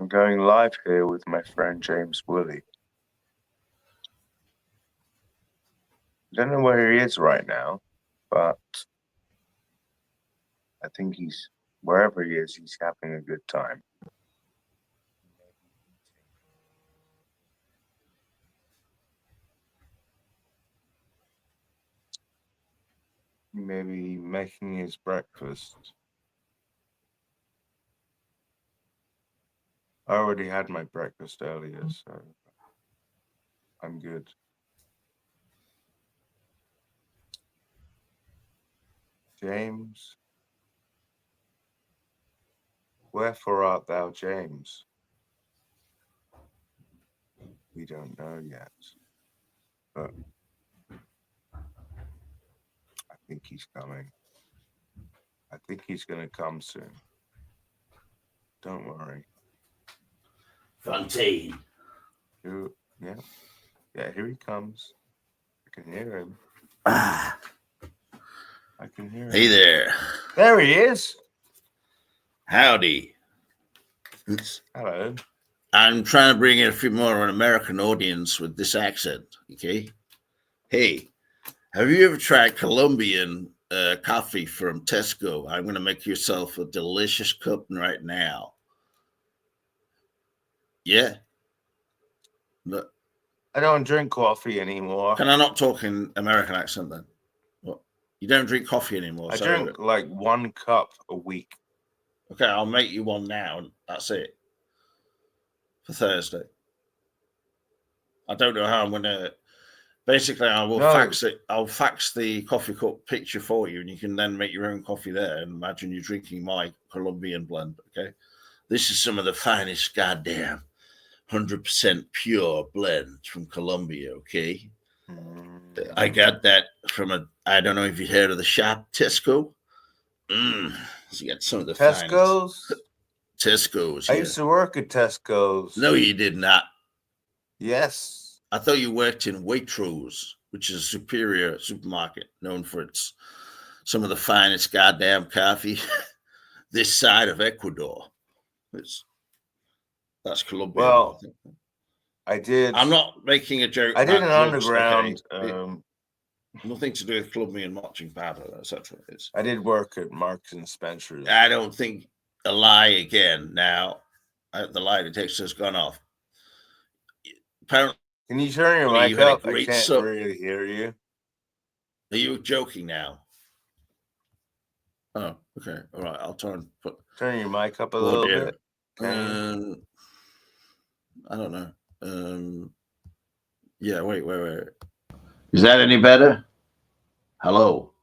going live here with my friend James Woolley. I don't know where he is right now, but I think wherever he is, he's having a good time. Maybe making his breakfast. I already had my breakfast earlier, so I'm good. James? Wherefore art thou, James? We don't know yet, but I think he's coming. I think he's going to come soon. Don't worry. Fontaine. Yeah, here he comes. I can hear him. I can hear him. Hey there. There he is. Howdy. Hello. I'm trying to bring in a few more of an American audience with this accent, okay? Hey, have you ever tried Colombian coffee from Tesco? I'm going to make yourself a delicious cup right now. Yeah? No. I don't drink coffee anymore. Can I not talk in American accent then? What? You don't drink coffee anymore? I drink like 1 cup a week. Okay, I'll make you one now. That's it. For Thursday. I don't know how I'm going to... Basically, I will fax it. I'll fax the coffee cup picture for you, and you can then make your own coffee there. And imagine you're drinking my Colombian blend. Okay, this is some of the finest, goddamn, 100% pure blends from Colombia. Okay, I got that from I don't know if you heard of the shop Tesco. So you got some of the Tesco's. Finest. Tesco's. I used to work at Tesco's. No, you did not. Yes. I thought you worked in Waitrose, which is a superior supermarket known for some of the finest goddamn coffee this side of Ecuador. That's Colombia. Well, I did. I'm not making a joke. I did an underground. Okay. Nothing to do with Colombian marching powder, etc. I did work at Marks and Spencer's. I don't think a lie again. Now, the lie detector has gone off. Apparently. Can you turn your mic up? I can't really hear you. Are you joking now? Oh, okay. All right. I'll turn your mic up a little bit. I don't know. Yeah, wait. Is that any better? Hello.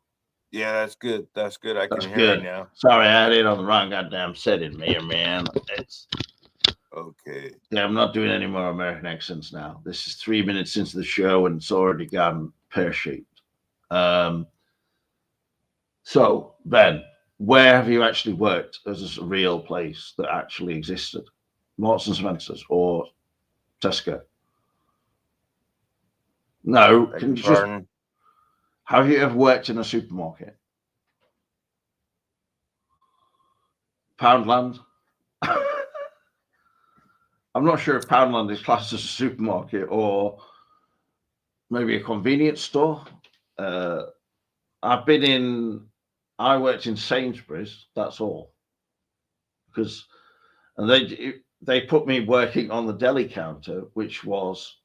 Yeah, that's good. That's good. I can hear you now. Sorry, I had it on the wrong goddamn setting, man. It's okay. Yeah, I'm not doing any more American accents now. This is 3 minutes into the show, and it's already gone pear-shaped. So, Ben, where have you actually worked as a real place that actually existed? Marks and Spencer's or Tesco? No, can you just... Have you ever worked in a supermarket? Poundland? I'm not sure if Poundland is classed as a supermarket or maybe a convenience store. I worked in Sainsbury's, that's all. And they put me working on the deli counter, which was,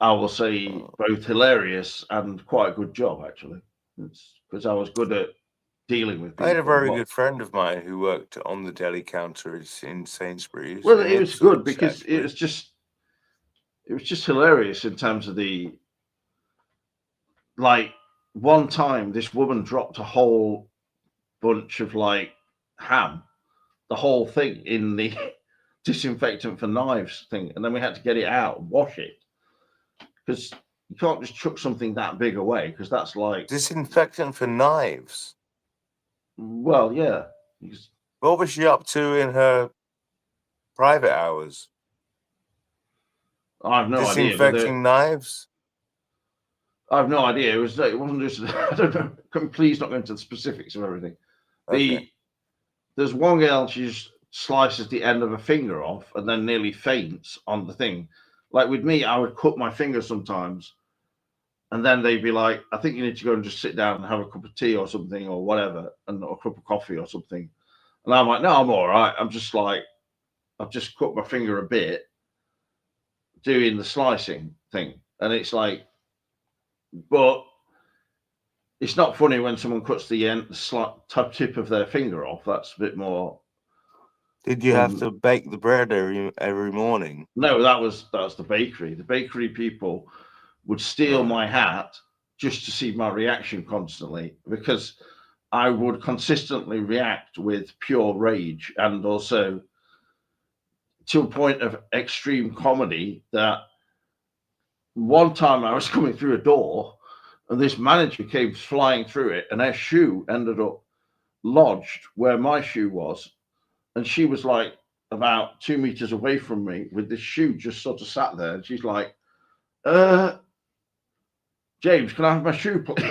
I will say, both hilarious and quite a good job, actually. Because I was good at dealing with people. I had a very good friend of mine who worked on the deli counters in Sainsbury's. Well, it was good because it was just hilarious in terms of one time this woman dropped a whole bunch of ham, the whole thing in the disinfectant for knives thing, and then we had to get it out and wash it because you can't just chuck something that big away because that's like disinfectant for knives. Well, yeah. What was she up to in her private hours? I have no idea. Disinfecting knives? I have no idea. It wasn't just. I don't know. Please not go into the specifics of everything. Okay. There's one girl. She's slices the end of a finger off and then nearly faints on the thing. Like with me, I would cut my finger sometimes, and then they'd be like, I think you need to go and just sit down and have a cup of tea or something or whatever, and or a cup of coffee or something. And I'm like, no, I'm all right. I'm just like, I've just cut my finger a bit doing the slicing thing. And it's like, but it's not funny when someone cuts the end, the tip of their finger off. That's a bit more. Did you have to bake the bread every morning? No, that was the bakery. The bakery people would steal my hat just to see my reaction constantly, because I would consistently react with pure rage, and also to a point of extreme comedy. That one time I was coming through a door and this manager came flying through it, and her shoe ended up lodged where my shoe was. And she was like about 2 meters away from me with this shoe just sort of sat there. And she's like, James, can I have my shoe, please?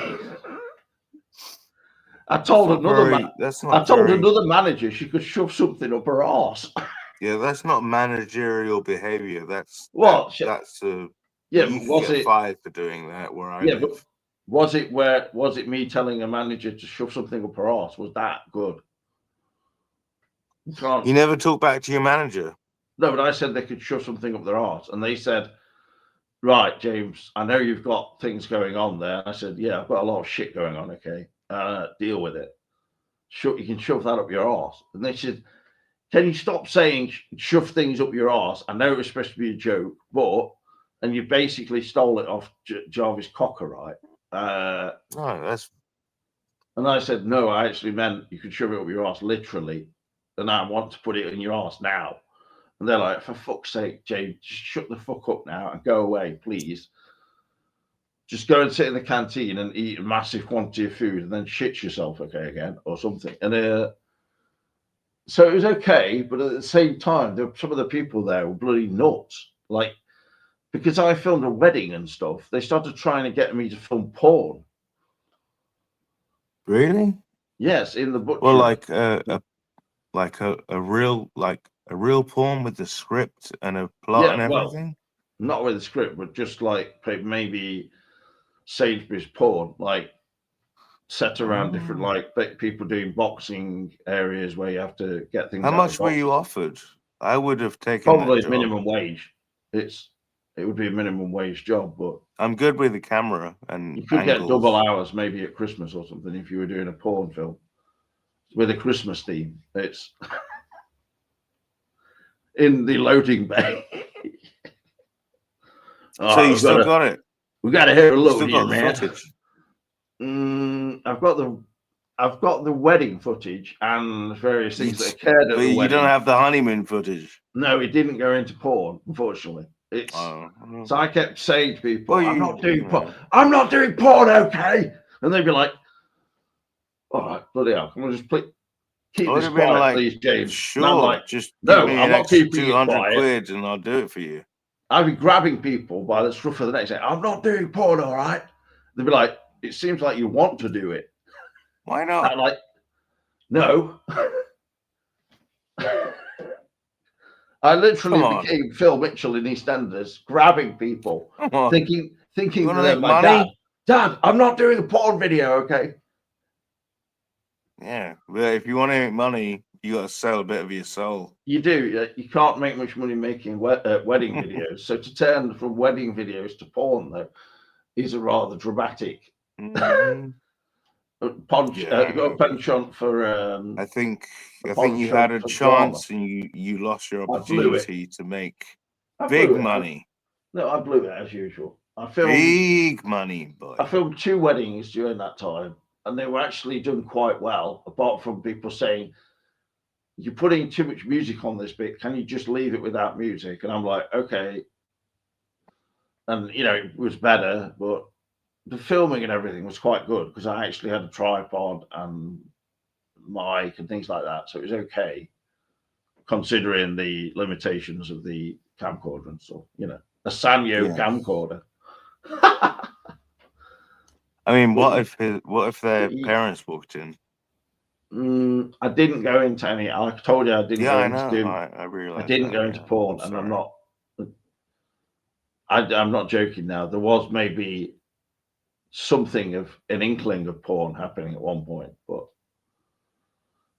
I told another manager she could shove something up her arse. Yeah, that's not managerial behavior. That's what? That's a yeah. You was get it fired for doing that where I live? But was it me telling a manager to shove something up her arse? Was that good? You never talk back to your manager. No, but I said they could shove something up their arse, and they said, right, James, I know you've got things going on there. I said, yeah, I've got a lot of shit going on. Okay, deal with it. You can shove that up your arse. And they said, can you stop saying shove things up your arse? I know it was supposed to be a joke, and you basically stole it off Jarvis Cocker, right? And I said, no, I actually meant you could shove it up your arse, literally. And I want to put it in your arse now. And they're like, for fuck's sake, James, just shut the fuck up now and go away, please. Just go and sit in the canteen and eat a massive quantity of food and then shit yourself, okay, again, or something. And so it was okay, but at the same time, some of the people there were bloody nuts. Like, because I filmed a wedding and stuff, they started trying to get me to film porn. Really? Yes, in the butcher. Well, like a real porn with the script and a plot and everything? Well, not with the script, but just like maybe Sainsbury's porn, like set around different, like people doing boxing areas where you have to get things. How much were you offered? I would have taken probably minimum wage. It would be a minimum wage job, but I'm good with the camera, and you could get double hours maybe at Christmas or something if you were doing a porn film with a Christmas theme. It's in the loading bay. So you still got it? We got to hear a load here, man. I've got the wedding footage and various things that occurred at the wedding. You don't have the honeymoon footage. No, it didn't go into porn, unfortunately. So I kept saying to people, I'm not doing porn. I'm not doing porn, okay? And they'd be like, all right, bloody hell, can we just keep this quiet, please, James? Sure, I'm like, just no, I'm not keeping 200 quid and I'll do it for you. I'd be grabbing people by the scruff of the neck saying, I'm not doing porn, all right? They'd be like, it seems like you want to do it. Why not? I'm like, no. I literally became Phil Mitchell in EastEnders, grabbing people, thinking that they're like, Dad, I'm not doing a porn video, okay? Yeah, but if you want to make money, you got to sell a bit of your soul. You do. You can't make much money making wedding videos. So to turn from wedding videos to porn, though, is a rather dramatic penchant for. I think you had a chance drama. And you lost your opportunity to make big money. No, I blew it as usual. I filmed big money, boy. I filmed 2 weddings during that time, and they were actually done quite well. Apart from people saying, "You're putting too much music on this bit. Can you just leave it without music?" And I'm like, okay. And it was better, but the filming and everything was quite good because I actually had a tripod and mic and things like that, so it was okay considering the limitations of the camcorder and stuff. A Sanyo camcorder. I mean, what if their parents walked in? I didn't go into any. I told you I didn't Yeah, go I into. know. I realize I didn't that, go into yeah. porn, I'm and I'm sorry. not. I'm not joking now. There was maybe something of an inkling of porn happening at one point, but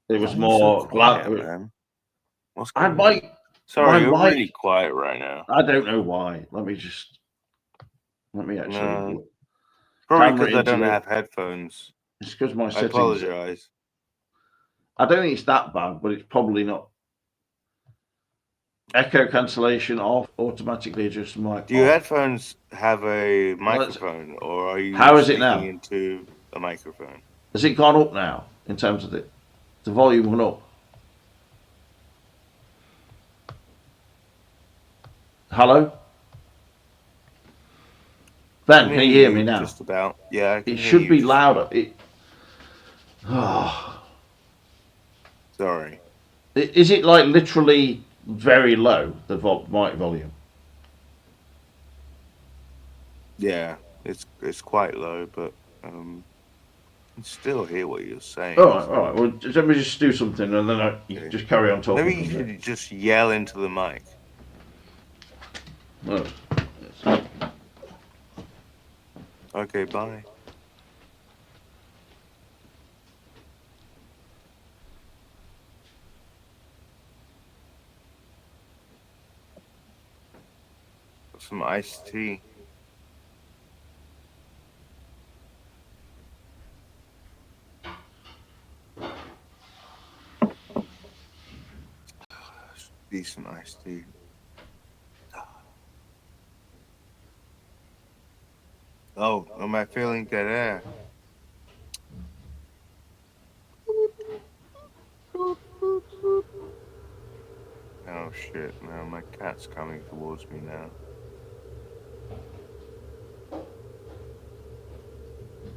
it was Why are you so more. quiet, man? What's I going on? might. Sorry, My you're mic. really quiet right now. I don't know why. Let me actually. No, probably Camera because I into don't it. have headphones. It's because my I settings. apologize. I don't think it's that bad, but it's probably not. Echo cancellation off. Automatically adjust the mic Do your on. headphones have a Well, it's- microphone, or are you How is it speaking now? into a microphone? Has it gone up now in terms of the volume went up? Hello? I Ben, can can you hear hear me you now? just about. Yeah, I can It hear should you be just louder. about. Sorry. Is it like literally very low, the mic volume? Yeah, it's quite low, but I can still hear what you're saying. All right. Well, let me just do something, and then you Okay. just carry on Maybe talking you from there. should just yell into the mic. Oh. Okay, bye. Some iced tea. Decent iced tea. Oh, am I feeling dead air? Oh shit, no, my cat's coming towards me now.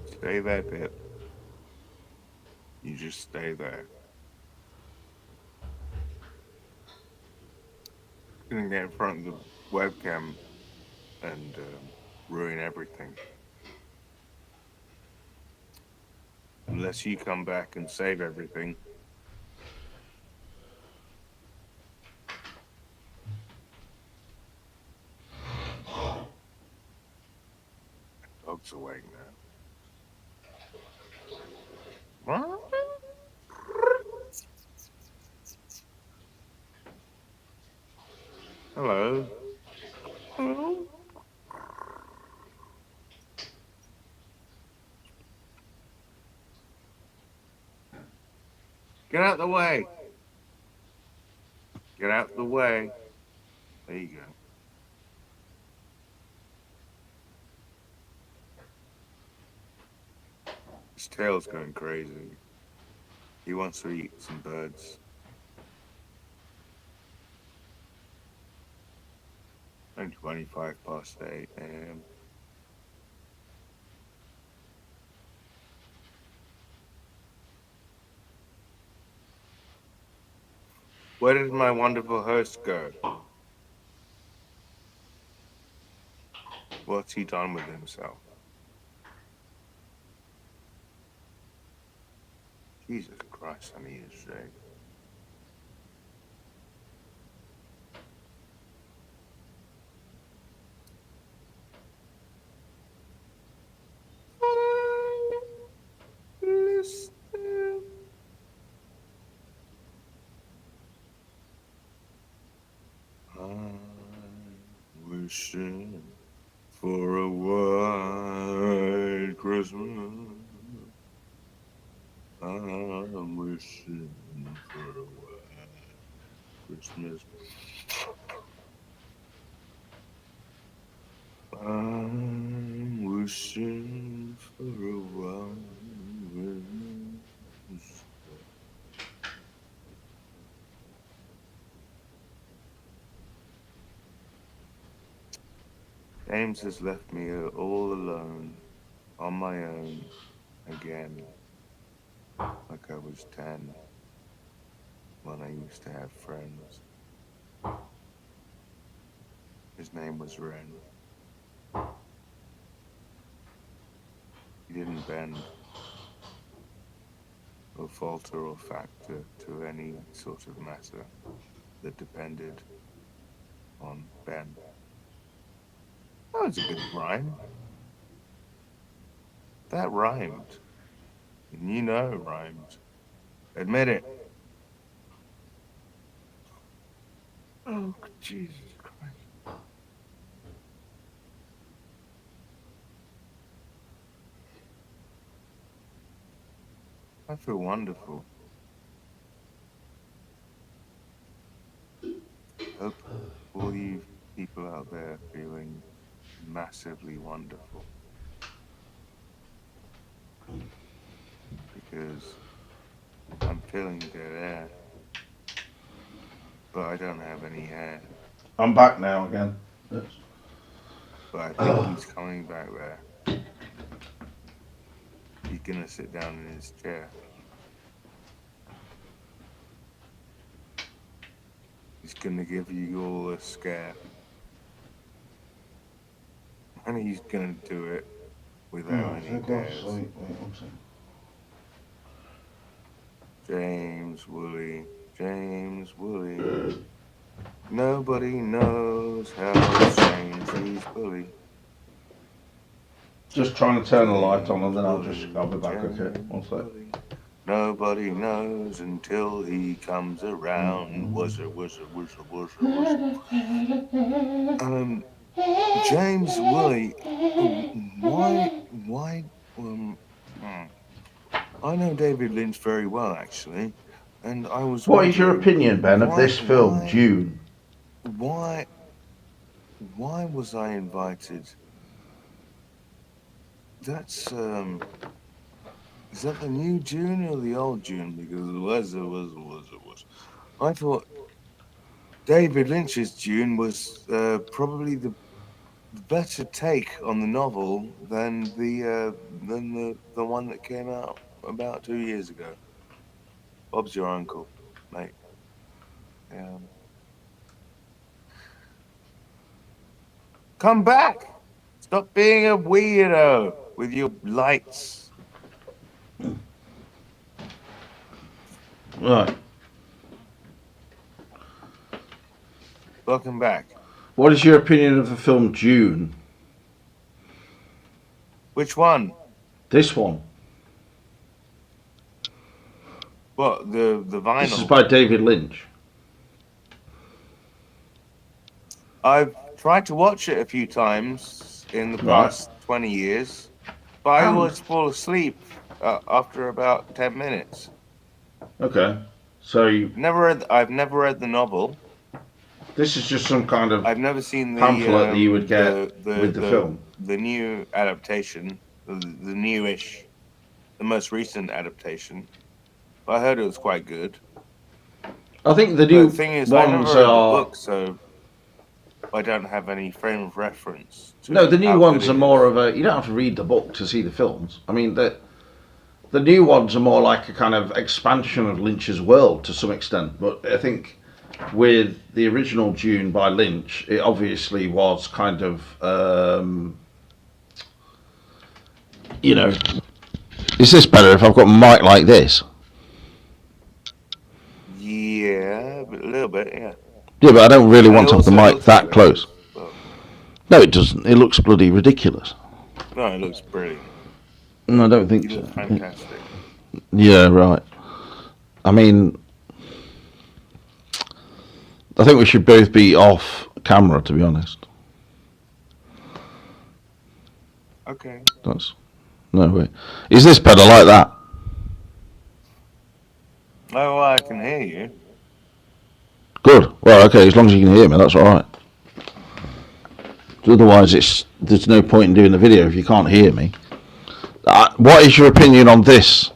Stay there, Pip. You just stay there. Gonna get in front of the webcam and ruin everything. Unless you come back and save everything. Dog's awake now. Hello. Hello. Get out the way. Get out the way. There you go. His tail's going crazy. He wants to eat some birds. And 25 past 8 a.m. Where did my wonderful host go? What's he done with himself? Jesus Christ, I need a shave. I'm wishing for a white Christmas. I'm wishing for a white Christmas. I'm wishing for a white Christmas. James has left me all alone, on my own, again, like I was 10, when I used to have friends. His name was Ren. He didn't bend of falter or factor to any sort of matter that depended on Ben. That was a good rhyme. That rhymed. And you know it rhymed. Admit it. Oh, Jesus Christ. I feel wonderful. Hope all you people out there feeling massively wonderful. Because I'm feeling dead air. But I don't have any hair. I'm back now again. Yes. But I think he's coming back there. He's gonna sit down in his chair. He's gonna give you all a scare. And he's gonna do it without any dares. Wait one second. James Woolley, James Woolley. Nobody knows how strange he's bully. Just trying to turn the light on and then I'll be back, okay? One sec. Nobody knows until he comes around. Wuzzer, wuzzer, wuzzer, wuzzer, wuzzer. James Woolley, why, I know David Lynch very well, actually, and I was. What is your opinion, Ben, of this film, Dune? Why was I invited? That's is that the new Dune or the old Dune? Because it was. I thought David Lynch's Dune was probably the better take on the novel than the one that came out about 2 years ago. Bob's your uncle, mate. Come back! Stop being a weirdo with your lights. Right. Welcome back. What is your opinion of the film Dune? Which one? This one. What, the vinyl? This is by David Lynch. I've tried to watch it a few times in the past 20 years, but I always fall asleep after about 10 minutes. Okay, so I've never read the novel. This is just some kind of I've never seen the pamphlet that you would get with the film. The new adaptation, the newish, the most recent adaptation. I heard it was quite good. I think the new thing is, ones I never read the book, so I don't have any frame of reference. No, the new ones are more of a. You don't have to read the book to see the films. I mean, the new ones are more like a kind of expansion of Lynch's world to some extent. But I think with the original Dune by Lynch, it obviously was kind of, you know. Is this better if I've got a mic like this? Yeah, a little bit, yeah. Yeah, but I don't really want to have the mic that close. No, it doesn't. It looks bloody ridiculous. No, it looks brilliant. No, I don't think so. Fantastic. Yeah, right. I mean, I think we should both be off camera, to be honest. Okay. That's no way. Is this better like that? Oh, well, I can hear you. Good. Well, okay. As long as you can hear me, that's all right. Otherwise, there's no point in doing the video if you can't hear me. What is your opinion on this?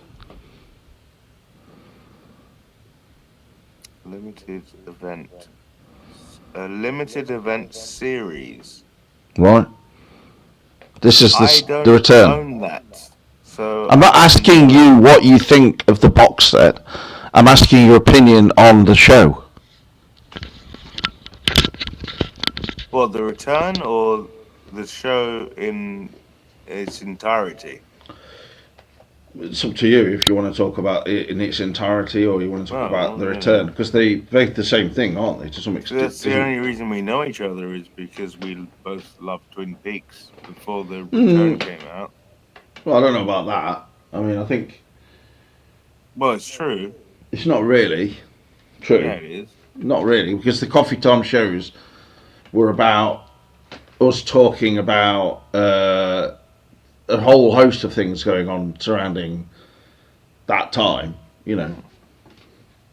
Limited event. A limited event series. Right. This is the return. I don't own that. So I'm not asking you what you think of the box set. I'm asking your opinion on the show. Well, the return or the show in its entirety? it's up to you if you want to talk about it in its entirety or you want to talk about the return, because they both the same thing, aren't they? To some extent. That's the only reason we know each other is because we both loved Twin Peaks before the return came out. Well, I don't know about that. I mean, I think. Well, it's true. It's not really true. Yeah, it is. Not really, because the Coffee Time shows were about us talking about a whole host of things going on surrounding that time. You know,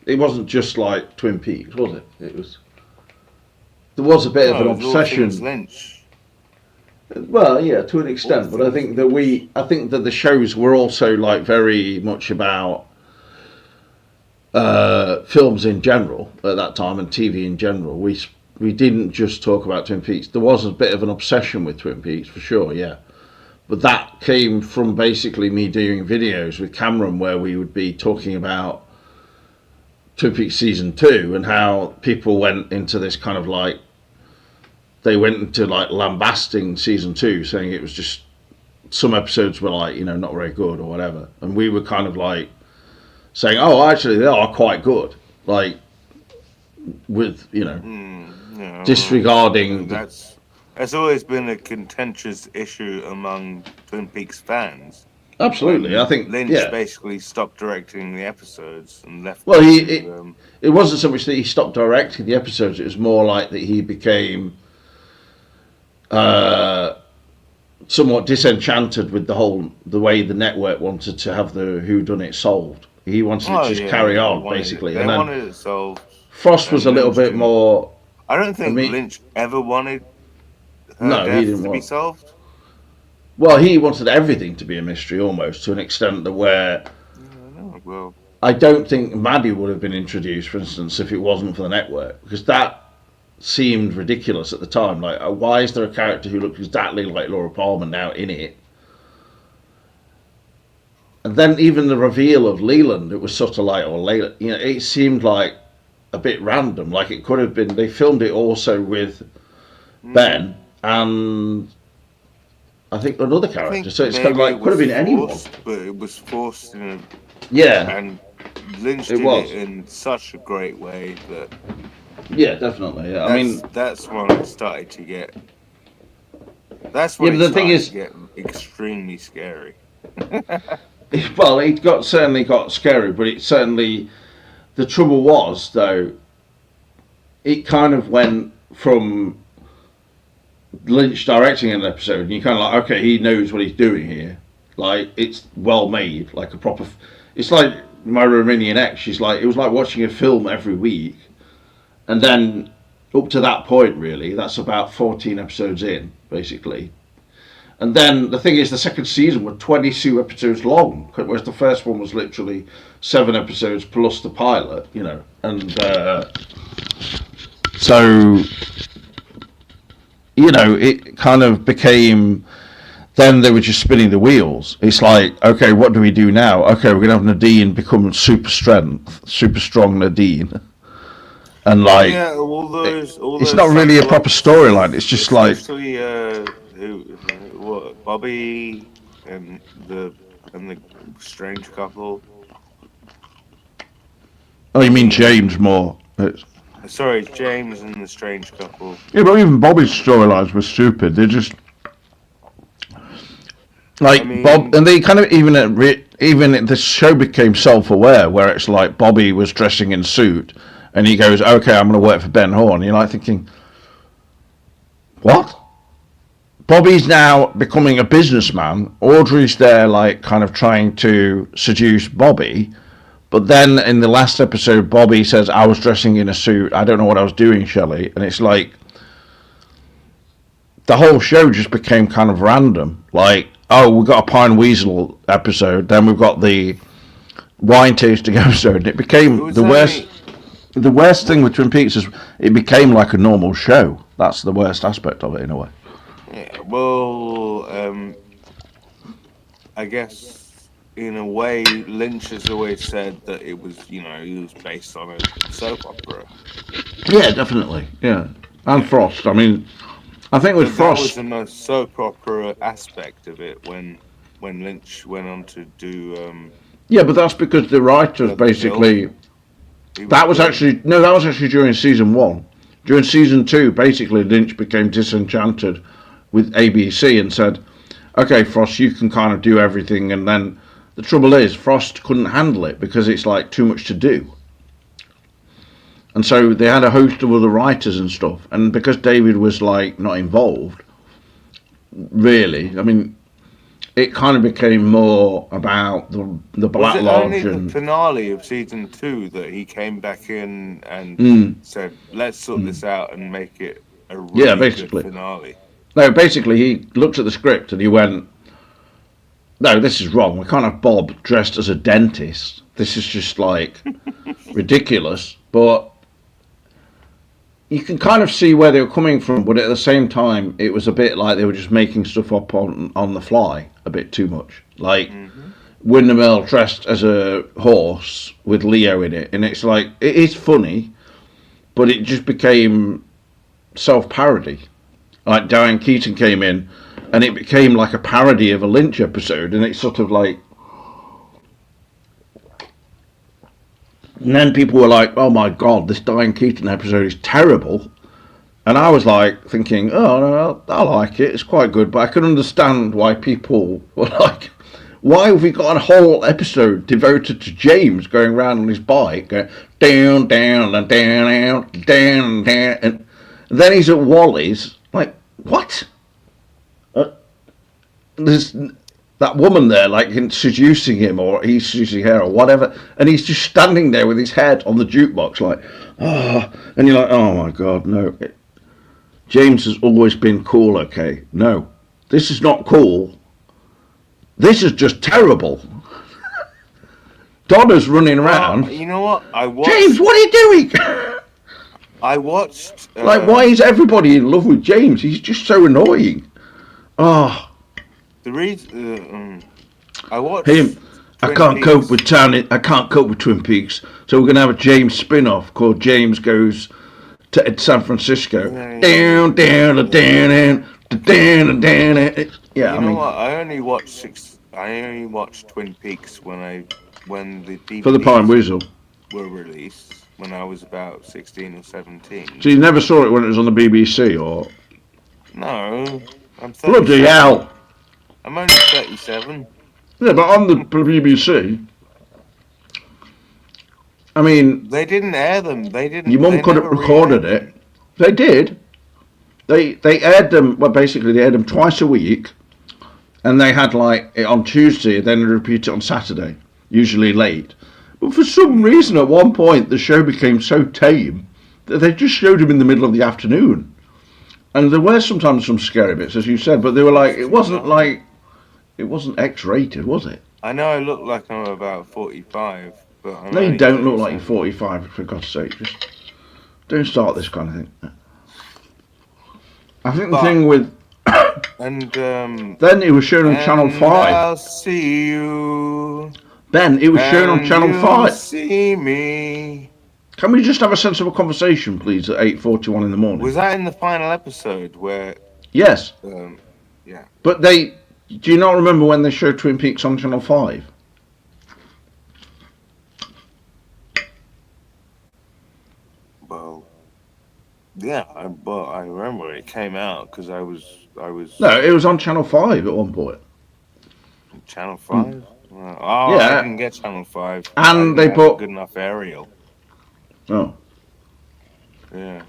it wasn't just like Twin Peaks, was it? It was. There was a bit of an obsession. Lynch. Well, yeah, to an extent, but I think that the shows were also like very much about films in general at that time and TV in general. We didn't just talk about Twin Peaks. There was a bit of an obsession with Twin Peaks for sure, yeah. But that came from basically me doing videos with Cameron where we would be talking about Twin Peaks season 2 and how people went into this kind of like they went into like lambasting season 2, saying it was just some episodes were like, you know, not very good or whatever, and we were kind of like saying, oh, actually they are quite good, like with, you know, disregarding. That's always been a contentious issue among Twin Peaks fans. Absolutely, I think Lynch basically stopped directing the epides and left. Well, it wasn't so much that he stopped directing the episodes; it was more like that he became somewhat disenchanted with the way the network wanted to have the whodunit solved. He wanted it to just carry on, basically. They wanted it solved. Frost was a little bit more. I don't think Lynch ever wanted he didn't to be solved. Well, he wanted everything to be a mystery almost, to an extent that where I don't think Maddie would have been introduced, for instance, if it wasn't for the network, because that seemed ridiculous at the time. Like, why is there a character who looks exactly like Laura Palmer now in it? And then even the reveal of Leland, it was sort of like, or Layla, you know, it seemed like a bit random. Like it could have been. They filmed it also with Ben and I think another character. So it's kind of like could have been anyone, but it was forced in a and Lynch did it in such a great way that. Yeah, definitely. Yeah. I mean, that's when it started to get. That's when the thing is, get extremely scary. Well, it certainly got scary, but it certainly. The trouble was, though, it kind of went from Lynch directing an episode, and you're kind of like, okay, he knows what he's doing here. Like, it's well made, like a proper. It's like my Romanian ex. She's like, it was like watching a film every week. And then up to that point, really, that's about 14 episodes in, basically. And then the thing is, the second season was 22 episodes long, whereas the first one was literally 7 episodes plus the pilot, you know. And so, you know, it kind of became. Then they were just spinning the wheels. It's like, okay, what do we do now? Okay, we're gonna have Nadine become super strong Nadine. And like, it's not really a proper storyline. It's just like, Bobby and the strange couple. Oh, you mean James more? Sorry, James and the strange couple. Yeah, but even Bobby's storylines were stupid. They're just like Bob, and they kind of even the show became self-aware, where it's like Bobby was dressing in a suit. And he goes, okay, I'm going to work for Ben Horn. You're like thinking, what? Bobby's now becoming a businessman. Audrey's there, like, kind of trying to seduce Bobby. But then in the last episode, Bobby says, I was dressing in a suit. I don't know what I was doing, Shelley. And it's like, the whole show just became kind of random. Like, oh, we've got a Pine Weasel episode. Then we've got the wine tasting episode. And it became the worst. The worst thing with Twin Peaks is it became like a normal show. That's the worst aspect of it, in a way. Yeah, well, I guess in a way, Lynch has always said that it was, you know, it was based on a soap opera. Yeah, definitely. Yeah, and Frost. I mean, I think with Frost, that was the most soap opera aspect of it when when Lynch went on to do. Yeah, but that's because the writers The basically. He That was done. actually no, that was actually during season 1. During season 2, basically Lynch became disenchanted with ABC and said, "Okay, Frost, you can kind of do everything." And then the trouble is, Frost couldn't handle it because it's like too much to do. And so they had a host of other writers and stuff. And because David was like not involved, really, I mean, it kind of became more about the Black Was it Lodge only and the finale of season 2 that he came back in and said, "Let's sort this out and make it a really yeah, good basically. finale"? No, basically he looked at the script and he went, "No, this is wrong. We can't have Bob dressed as a dentist. This is just like ridiculous." But you can kind of see where they were coming from, but at the same time, it was a bit like they were just making stuff up on the fly a bit too much. Like Windmill dressed as a horse with Leo in it, and it's like it is funny, but it just became self-parody. Like Diane Keaton came in, and it became like a parody of a Lynch episode, and it's sort of like. And then people were like, "Oh my god, this Diane Keaton episode is terrible." And I was like thinking, "Oh no, I like it. It's quite good." But I can understand why people were like, "Why have we got a whole episode devoted to James going around on his bike, going down, down, and down, down, down?" And then he's at Wally's. Like, what? There's that woman there, like seducing him, or he's seducing her, or whatever, and he's just standing there with his head on the jukebox, like, oh, and you're like, oh my god, no. James has always been cool, okay? No, this is not cool. This is just terrible. Donna's running around. You know what? I watched. James, what are you doing? I watched. Like, why is everybody in love with James? He's just so annoying. Oh. The reason I watched him. I can't cope with I can't cope with Twin Peaks, so we're gonna have a James spin-off called James Goes to San Francisco. Down, down, down, down, down. Yeah, you know what? I only watched Twin Peaks when the DVDs for the Pine Weasel were released when I was about 16 or 17. So you never saw it when it was on the BBC, or? No, I'm 37. Bloody hell! I'm only 37. Yeah, but on the BBC, I mean, they didn't air them. They didn't. Your mum could have recorded it. They did. They aired them. Well, basically, they aired them twice a week, and they had like it on Tuesday, then they repeat it on Saturday, usually late. But for some reason, at one point, the show became so tame that they just showed him in the middle of the afternoon. And there were sometimes some scary bits, as you said, but they were like, it wasn't X-rated, was it? I know I look like I'm about 45, but I'm no, you don't look like you're 45, for God's sake. Just don't start this kind of thing. I think the thing with... and then it was shown on Channel 5. I'll see you. Ben, it was shown on Channel 5. See me. Can we just have a sensible conversation, please, at 8:41 in the morning? Was that in the final episode where... Yes. Yeah. But do you not remember when they showed Twin Peaks on Channel 5? Well, yeah, but I remember it came out because I was. No, it was on Channel 5 at one point. Channel 5? Oh, yeah. I didn't get Channel 5. And they put... a good enough aerial. Oh. Yeah.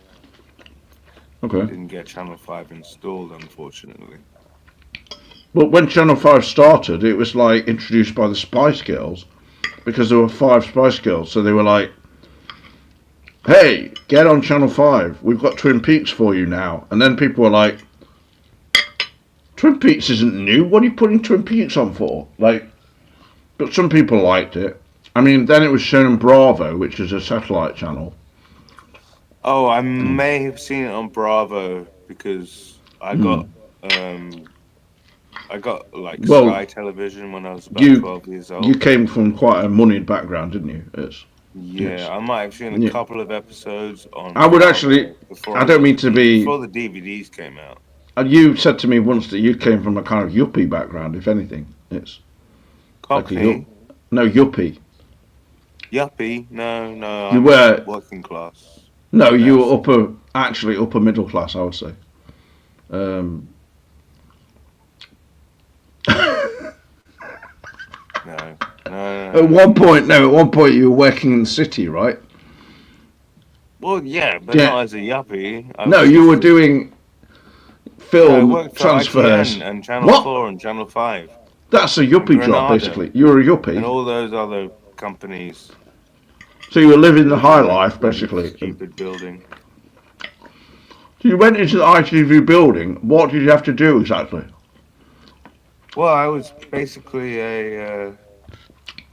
Okay. I didn't get Channel 5 installed, unfortunately. But when Channel 5 started, it was like introduced by the Spice Girls, because there were 5 Spice Girls, so they were like, hey, get on Channel 5, we've got Twin Peaks for you now. And then people were like, Twin Peaks isn't new, what are you putting Twin Peaks on for? Like, but some people liked it. I mean, then it was shown on Bravo, which is a satellite channel. Oh, I may have seen it on Bravo because I got Sky Television when I was about 12 years old. You came from quite a moneyed background, didn't you? Yeah, I might have seen a couple of episodes on. I would actually. I don't mean to be. Before the DVDs came out. And you said to me once that you came from a kind of yuppie background, if anything. It's like a Cockney. no yuppie. Yuppie. No, You I'm were working class. no, you Yes. were actually upper middle class, I would say. Um, No. at one point you were working in the city, right? Well, yeah, but Yeah. not as a yuppie. I No, was you just were doing No, I film worked for transfers. ITN and Channel What? 4 and Channel 5 That's a and yuppie job, Granada basically. You were a and yuppie. all those other companies So you were living that the was high in that life, bloody basically. So stupid building. you went into the ITV building. What did you have to do exactly? Well, I was basically a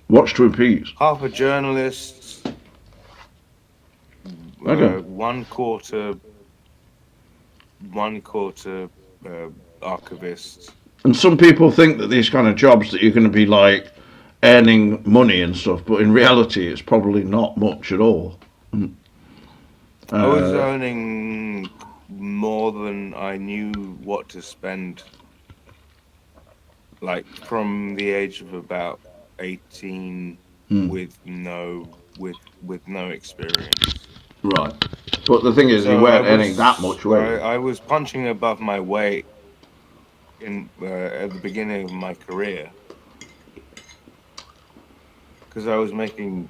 Watch Twin Peaks. half a journalist, Okay. one quarter archivist. And some people think that these kind of jobs that you're going to be like earning money and stuff, but in reality, it's probably not much at all. I was earning more than I knew what to spend. Like from the age of about 18, with no experience. Right. But the thing is, you So weren't earning that much, were you? I was punching above my weight in at the beginning of my career because I was making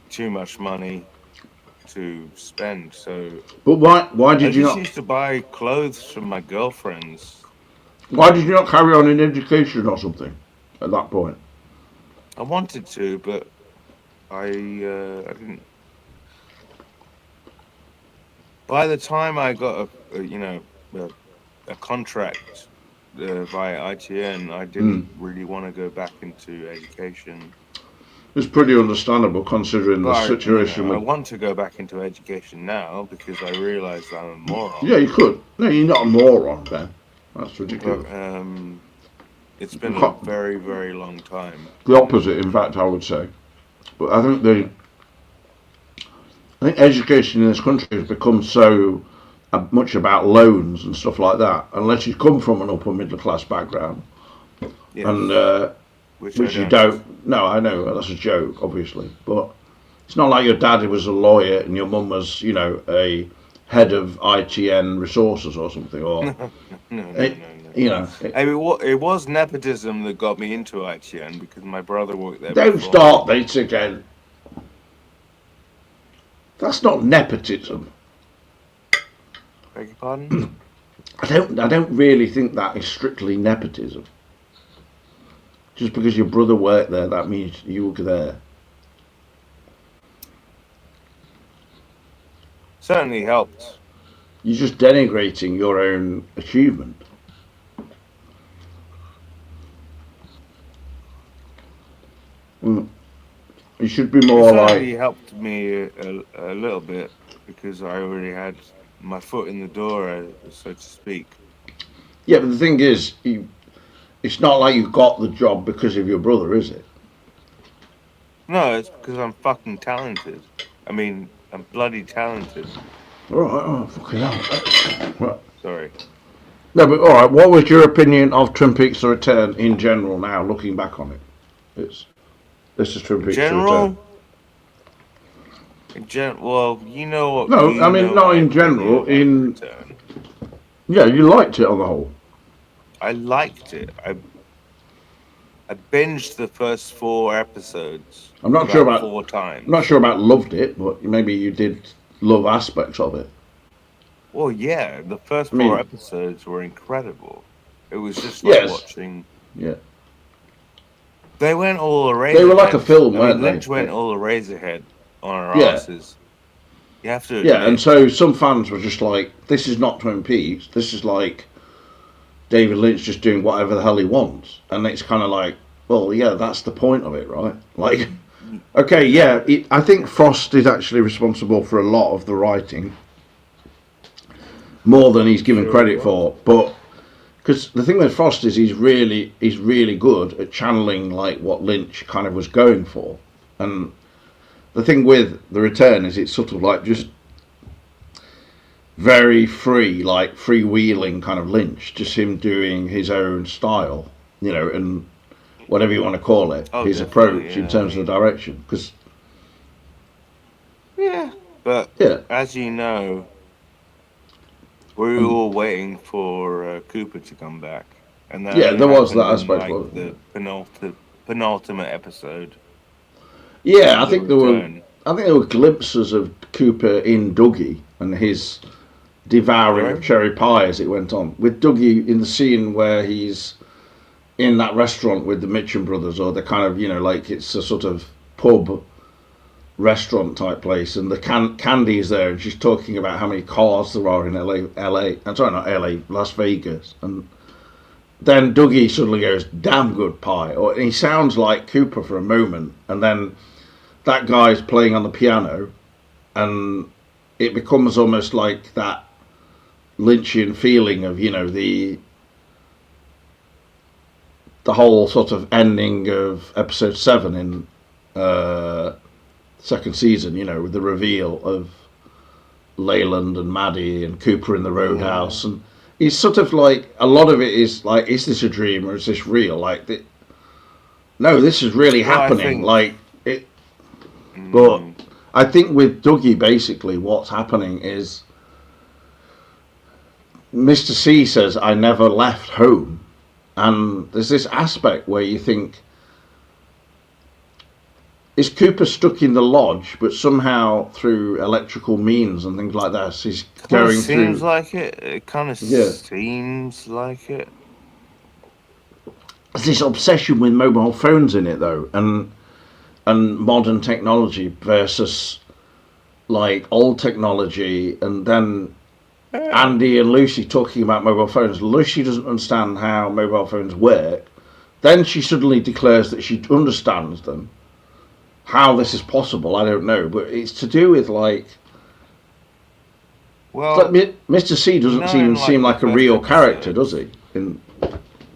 too much money to spend. So But why I did you just not? used to buy clothes from my girlfriends. Why did you not carry on in education or something at that point? I wanted to, but I didn't. By the time I got a contract via ITN, I didn't really want to go back into education. It's pretty understandable considering the But situation I with. want to go back into education now because I realise I'm a moron. Yeah, you could. No, you're not a moron, Ben. That's ridiculous. But it's been a very, very long time. The opposite, in fact, I would say. But I think education in this country has become so much about loans and stuff like that. Unless you come from an upper middle class background, Yes, and which you don't. No, I know that's a joke, obviously, but it's not like your dad was a lawyer and your mum was, a head of ITN resources or something, or No. I mean, it was nepotism that got me into ITN because my brother worked there. Don't before. start this again. That's not nepotism. Beg your pardon? I don't really think that is strictly nepotism. Just because your brother worked there, that means you were there. Certainly helped. You're just denigrating your own achievement. You should be more It certainly like. helped me a little bit because I already had my foot in the door, so to speak. Yeah, but the thing is, it's not like you got the job because of your brother, is it? No, it's because I'm fucking talented. I mean, I'm bloody talented. All right, oh, fucking hell. Right. Sorry. No, but all right. What was your opinion of Twin Peaks: The Return in general? Now, looking back on it, this is Twin Peaks: The Return. Well, you know what? No, you I mean know not my in opinion general. about The In Return. yeah, you liked it on the whole. I liked it. I binged the first 4 episodes. I'm not sure about 4 times. I'm not sure about loved it, but maybe you did love aspects of it. Well, yeah, the first 4 episodes were incredible. It was just like watching. Yeah. They went all the razor. They were like a film, weren't Lynch they? went all the razorhead on our Yeah. asses. You have to. Yeah, and so some fans were just like, "This is not Twin Peaks. This is like David Lynch just doing whatever the hell he wants." And it's kind of like, well, yeah, that's the point of it, right? Like, okay, yeah, I think Frost is actually responsible for a lot of the writing, more than he's given credit for. But because the thing with Frost is he's really good at channeling like what Lynch kind of was going for. And the thing with The Return is it's sort of like just very free, like freewheeling kind of Lynch, just him doing his own style, and whatever you want to call it, Oh, his definitely, approach yeah, in terms I mean- of the direction. Because Yeah, but yeah, as you know, we were all waiting for Cooper to come back, and that yeah, only there was that happened in aspect, like wasn't the there? penultimate episode Yeah, of The Return. I think there were glimpses of Cooper in Dougie and his devouring of Sorry? cherry pie as it went on. With Dougie in the scene where he's in that restaurant with the Mitchum brothers, or the kind of, like it's a sort of pub restaurant type place, and the Candy is there, and she's talking about how many cars there are in LA. I'm sorry, not LA, Las Vegas, and then Dougie suddenly goes, "Damn good pie," or he sounds like Cooper for a moment, and then that guy's playing on the piano, and it becomes almost like that Lynchian feeling of the whole sort of ending of episode 7 in second season, with the reveal of Leyland and Maddie and Cooper in the roadhouse, and it's sort of like a lot of it is like, is this a dream or is this real? Like, no, this is really Well, I happening. think- Like it, but I think with Dougie, basically, what's happening is Mr. C says, "I never left home," and there's this aspect where you think, is Cooper stuck in the lodge, but somehow through electrical means and things like that, he's going Seems through. like it. It kind of Yeah. seems like it. There's this obsession with mobile phones in it, though, and modern technology versus like old technology, and then Andy and Lucy talking about mobile phones. Lucy doesn't understand how mobile phones work. Then she suddenly declares that she understands them. How this is possible, I don't know, but it's to do with like. Well, Mr. C doesn't in, seem the like a first real episode character, does he?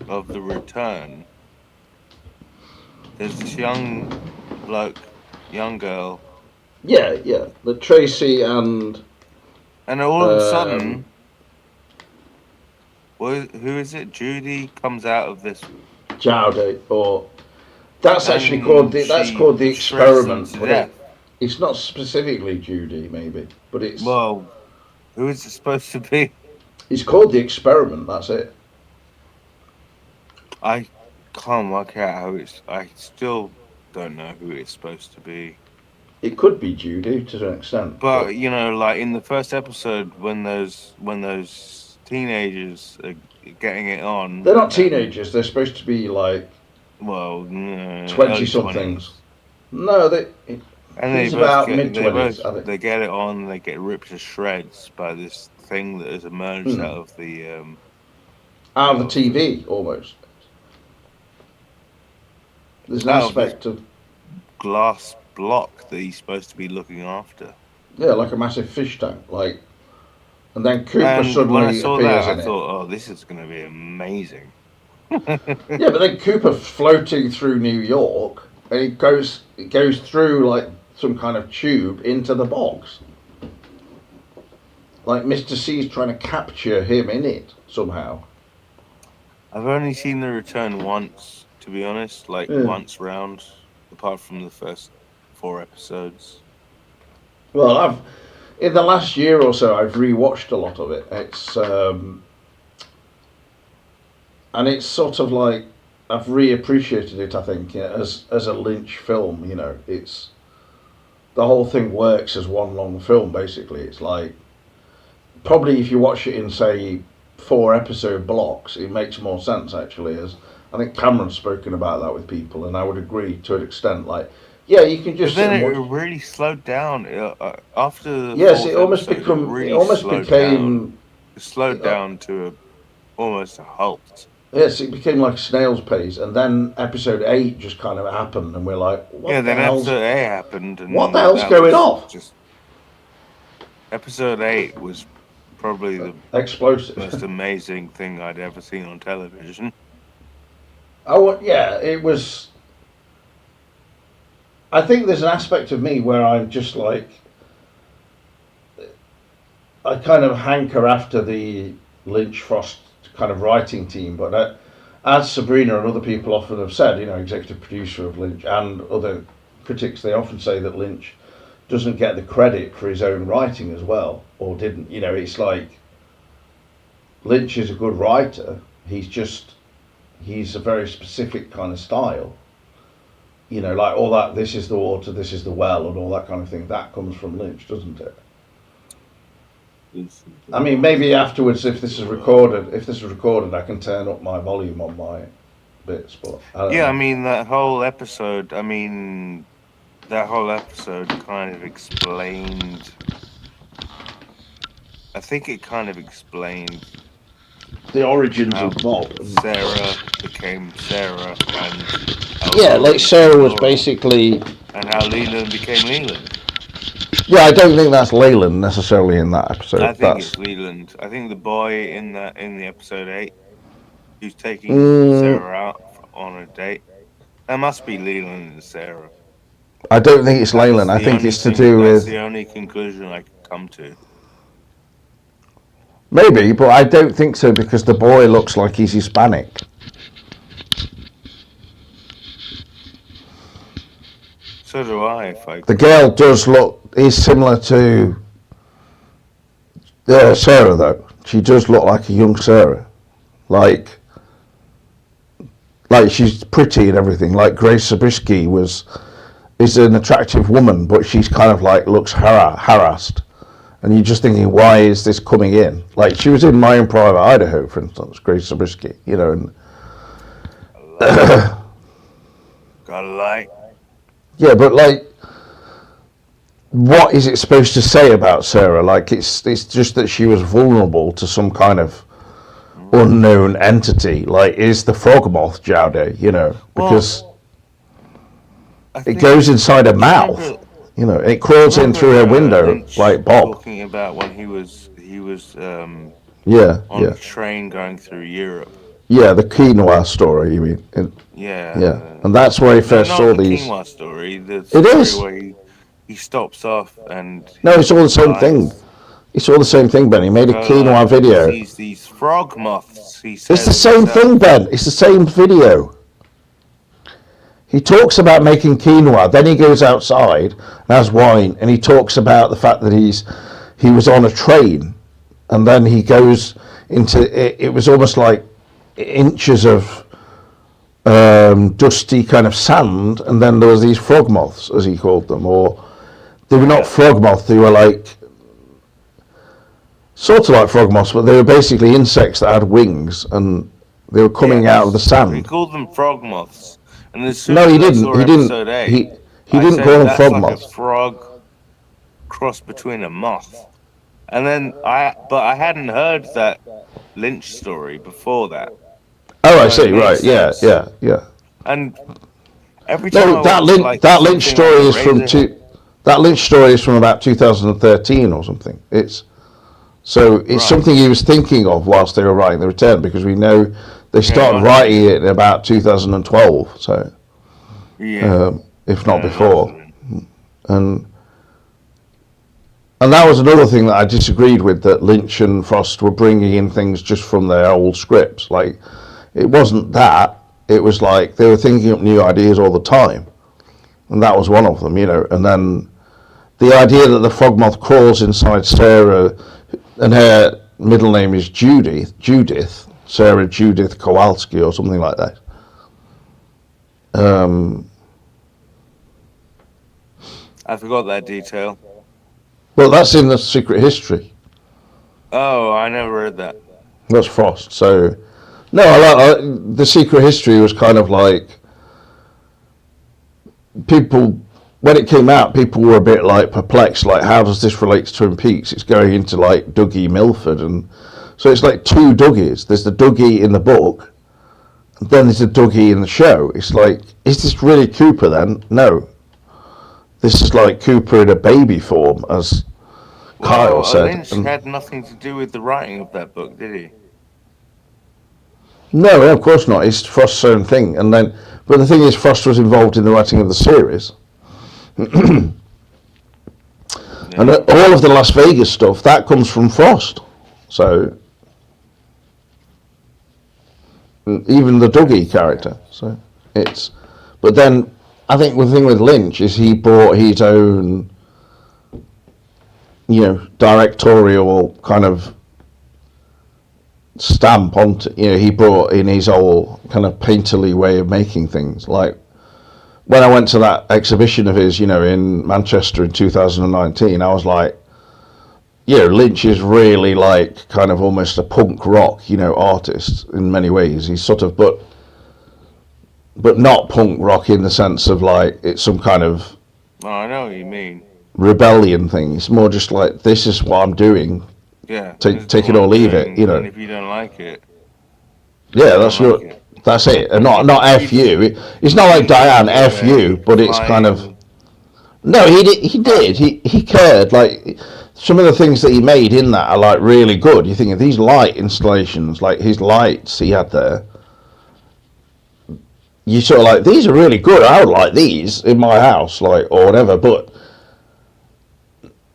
of The Return, there's this young bloke, young girl, Yeah, the Tracy and and all of a sudden, who is it? Judy comes out of this. Jowdy, or that's actually and called the she shreds them experiment, to but death. it's not specifically Judy, maybe, but it's Well, who is it supposed to be? it's called the experiment. That's it. I can't work out how it's. I still don't know who it's supposed to be. It could be Judy to an extent, But like in the first episode, when those teenagers are getting it on, they're not teenagers. They're supposed to be like well, no, 20-somethings. No, and they he's both about get, mid-20s, I think. they get it on. They get ripped to shreds by this thing that has emerged out of the out of the TV almost. There's an Out of aspect of glass block that he's supposed to be looking after. like a massive fish tank, like, and then Cooper And when I suddenly saw appears that, in I it. thought, "Oh, this is going to be amazing." Yeah, but then Cooper floating through New York, and it goes through like some kind of tube into the box. Like Mr. C's trying to capture him in it somehow. I've only seen The Return once, to be honest, like once round, apart from the first 4 episodes. Well, in the last year or so, I've rewatched a lot of it. It's and it's sort of like I've reappreciated it. I think as a Lynch film, it's the whole thing works as one long film. Basically, it's like probably if you watch it in say 4 episode blocks, it makes more sense actually. As I think Cameron's spoken about that with people, and I would agree to an extent. Like, yeah, you can just. But then it really slowed down after. The yes, it almost episode, become. Really it almost became. Down. It slowed down to almost a halt. Yes, it became like snail's pace, and then episode 8 just kind of happened, and we're like, "What the hell's episode 8 happened, and what the hell's going off?" Just episode 8 was probably the explosive, most amazing thing I'd ever seen on television. Yeah, it was. I think there's an aspect of me where I'm just like, I kind of hanker after the Lynch Frost kind of writing team, but as Sabrina and other people often have said, executive producer of Lynch and other critics, they often say that Lynch doesn't get the credit for his own writing as well, or didn't. It's like Lynch is a good writer. He's a very specific kind of style. Like all that, this is the water, this is the well, and all that kind of thing. That comes from Lynch, doesn't it? I mean, maybe afterwards, if this is recorded, I can turn up my volume on my bits. But I mean, that whole episode kind of explained. I think it kind of explained the origins of Bob. Sarah became Sarah, and like Sarah was basically, and how Leland became Leland. Yeah, I don't think that's Leyland necessarily in that episode. I think it's Leland. I think the boy in the episode 8 who's taking Sarah out on a date. That must be Leland and Sarah. I don't think it's Leyland. I think it's to do with. That's the only conclusion I could come to. Maybe, but I don't think so because the boy looks like he's Hispanic. So do I. The girl is similar to Sarah, though. She does look like a young Sarah. Like she's pretty and everything. Like Grace Zabriskie is an attractive woman, but she's kind of like looks harassed. And you're just thinking, why is this coming in? Like she was in My Own Private Idaho, for instance, Grace Zabriskie, and gotta lie. Yeah, but like, what is it supposed to say about Sarah? Like, it's just that she was vulnerable to some kind of unknown entity. Like, is the frog moth Jowdy? Because it goes inside her mouth. And it crawls in through her window, Lynch like Bob. Talking about when he was on a train going through Europe. Yeah, the quinoa story, you mean? Yeah, and that's where he first saw these. Quinoa story. The It is. Where he stops off and. No, it's all the same thing. It's all the same thing, Ben. He made a quinoa video. He sees these frog moths. It's the same thing, Ben. It's the same video. He talks about making quinoa, then he goes outside and has wine, and he talks about the fact that he was on a train, and then he goes into it was almost like inches of dusty kind of sand, and then there was these frog moths, as he called them, or they were not frog moths, they were like sort of like frog moths, but they were basically insects that had wings, and they were coming out of the sand. He called them frog moths. And no, he didn't. He didn't. He didn't call them frog moths. A frog cross between a moth. And then I hadn't heard that Lynch story before that. Oh, I see. Right. Yeah. And every time that Lynch story is from that Lynch story is from about 2013 or something. It's something he was thinking of whilst they were writing The Return, because we know they started writing it in about 2012. So if not before, and that was another thing that I disagreed with, that Lynch and Frost were bringing in things just from their old scripts. Like, it wasn't that. It was like they were thinking up new ideas all the time. And that was one of them, And then the idea that the frog moth crawls inside Sarah, and her middle name is Judith, Sarah Judith Kowalski or something like that. I forgot that detail. Well, that's in The Secret History. Oh, I never read that. That's Frost. So, no, The Secret History was kind of like, people, when it came out, people were a bit like perplexed, like, how does this relate to Twin Peaks? It's going into like Dougie Milford, and so it's like two Dougies. There's the Dougie in the book, and then there's the Dougie in the show. It's like, is this really Cooper then? No. This is like Cooper in a baby form, as Kyle said. Lynch had nothing to do with the writing of that book, did he? No, of course not. It's Frost's own thing. But the thing is, Frost was involved in the writing of the series. And all of the Las Vegas stuff, that comes from Frost. So, even the Dougie character. So it's, but then I think the thing with Lynch is he brought his own, directorial kind of stamp onto. He brought in his whole kind of painterly way of making things. Like when I went to that exhibition of his, in Manchester in 2019, I was like, Lynch is really like kind of almost a punk rock, artist in many ways. He's sort of, but not punk rock in the sense of like it's some kind of. Oh, I know what you mean. Rebellion thing. It's more just like, this is what I'm doing. Yeah. Take it or leave it. And if you don't like it. Yeah, that's it. And not F you. It's not like Diane F you, but it's kind of. No, he did. He cared. Like some of the things that he made in that are like really good. You think of these light installations, like his lights he had there. You sort of like, these are really good. I would like these in my house, like, or whatever. But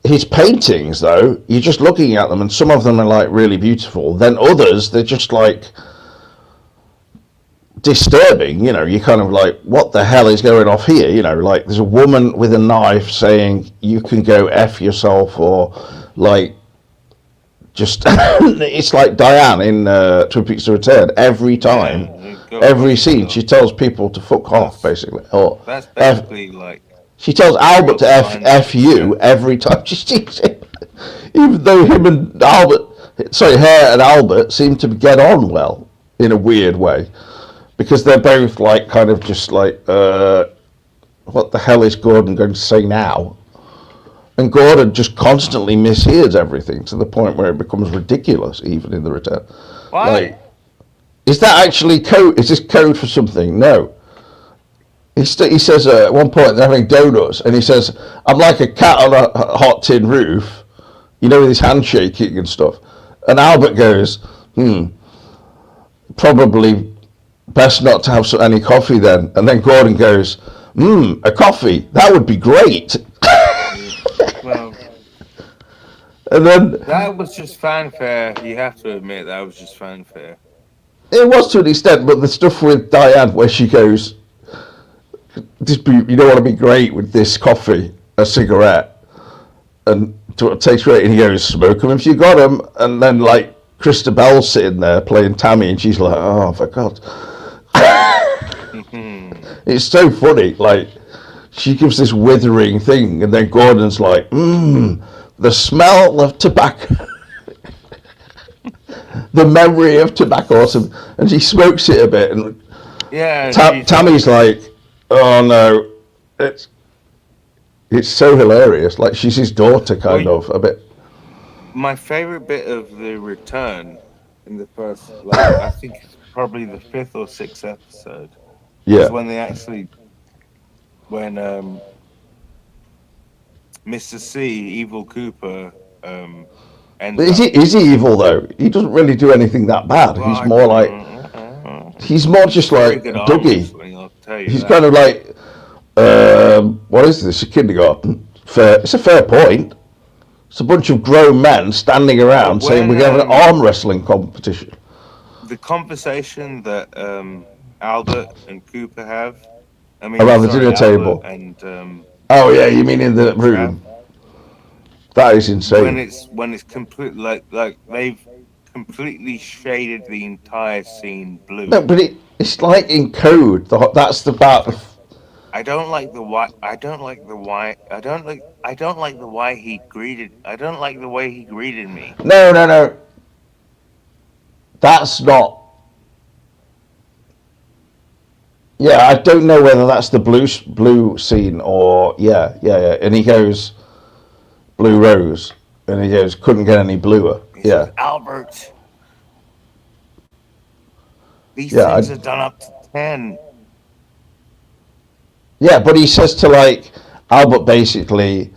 his paintings, though, you're just looking at them, and some of them are like really beautiful. Then others, they're just like disturbing. You're kind of like, what the hell is going off here? Like there's a woman with a knife saying you can go F yourself, or like just it's like Diane in Twin Peaks: The Return. Every time, every scene, she tells people to fuck off, basically. Or that's basically like. She tells Albert to F you every time she sees him. Even though him and her and Albert seem to get on well in a weird way. Because they're both like kind of just like, what the hell is Gordon going to say now? And Gordon just constantly mishears everything to the point where it becomes ridiculous, even in The Return. Why? Like, is that actually code? Is this code for something? No. He says at one point they're having donuts, and he says, I'm like a cat on a hot tin roof, with his handshaking and stuff. And Albert goes, probably best not to have any coffee then. And then Gordon goes, a coffee, that would be great. Well, and then that was just fanfare. You have to admit that was just fanfare. It was to an extent, but the stuff with Diane where she goes, you don't want to be great with this coffee, a cigarette, and it tastes great, and he goes, smoke them if you got them. And then like Krista Bell's sitting there playing Tammy, and she's like, oh, for God. It's so funny. Like she gives this withering thing, and then Gordon's like, the smell of tobacco. The memory of tobacco, and she smokes it a bit, and Tammy's like, oh no, it's so hilarious. Like she's his daughter, kind of a bit. My favorite bit of The Return in the first, I think it's probably the 5th or 6th episode. Yeah. Is when Mr. C, Evil Cooper, Is he evil though? He doesn't really do anything that bad. Well, he's more like he's more just like Dougie. He's kind of like what is this? A kindergarten? It's a fair point. It's a bunch of grown men standing around saying we're going to have an arm wrestling competition. The conversation that Albert and Cooper have, around the dinner table. And oh yeah, you mean in the room? That is insane. When it's complete like they've completely shaded the entire scene blue. No, but it's like in code. That's about. I don't like the why. I don't like the why. I don't like the way he greeted me. No. That's not. Yeah, I don't know whether that's the blue scene or yeah. And he goes, Blue Rose, and he goes, couldn't get any bluer. He says, Albert, these things are done up to 10. Yeah, but he says to like Albert basically,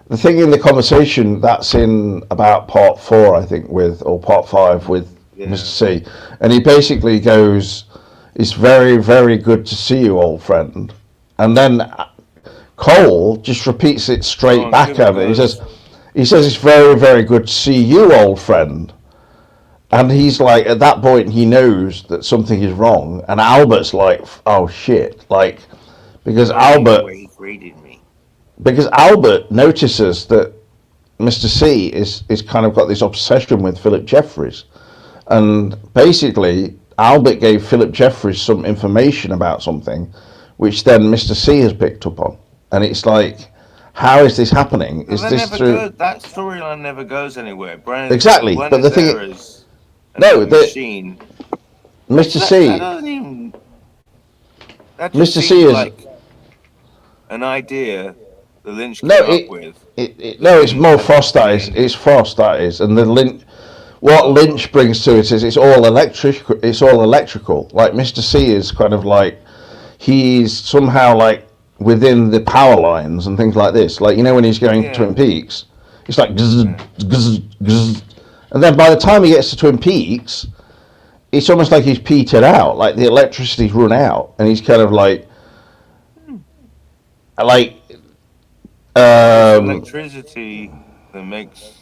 the thing in the conversation that's in about part 4, I think, or part 5 with Mr. C, and he basically goes, it's very, very good to see you, old friend. And then Cole just repeats it straight back at him. He says, it's very, very good to see you, old friend. And he's like, at that point, he knows that something is wrong, and Albert's like, oh shit, like, because He created me. because Albert notices that Mr. C is kind of got this obsession with Philip Jeffries, and basically Albert gave Philip Jeffries some information about something, which then Mr. C has picked up on, and it's like, how is this happening? Is this through? That storyline never goes anywhere. Exactly, but the thing is machine. Mr. That C, doesn't even. That just Mr. C seems is like an idea the Lynch came no, up with. no, it's more Frost that is. It's Frost that is, and the Lynch. What Lynch brings to it is it's all electric. It's all electrical. Like Mr. C is kind of like he's somehow like within the power lines and things like this. Like, you know, when he's going to Twin Peaks, it's like gzz, gzz, gzz. And then by the time he gets to Twin Peaks, it's almost like he's petered out. Like the electricity's run out, and he's kind of like electricity that makes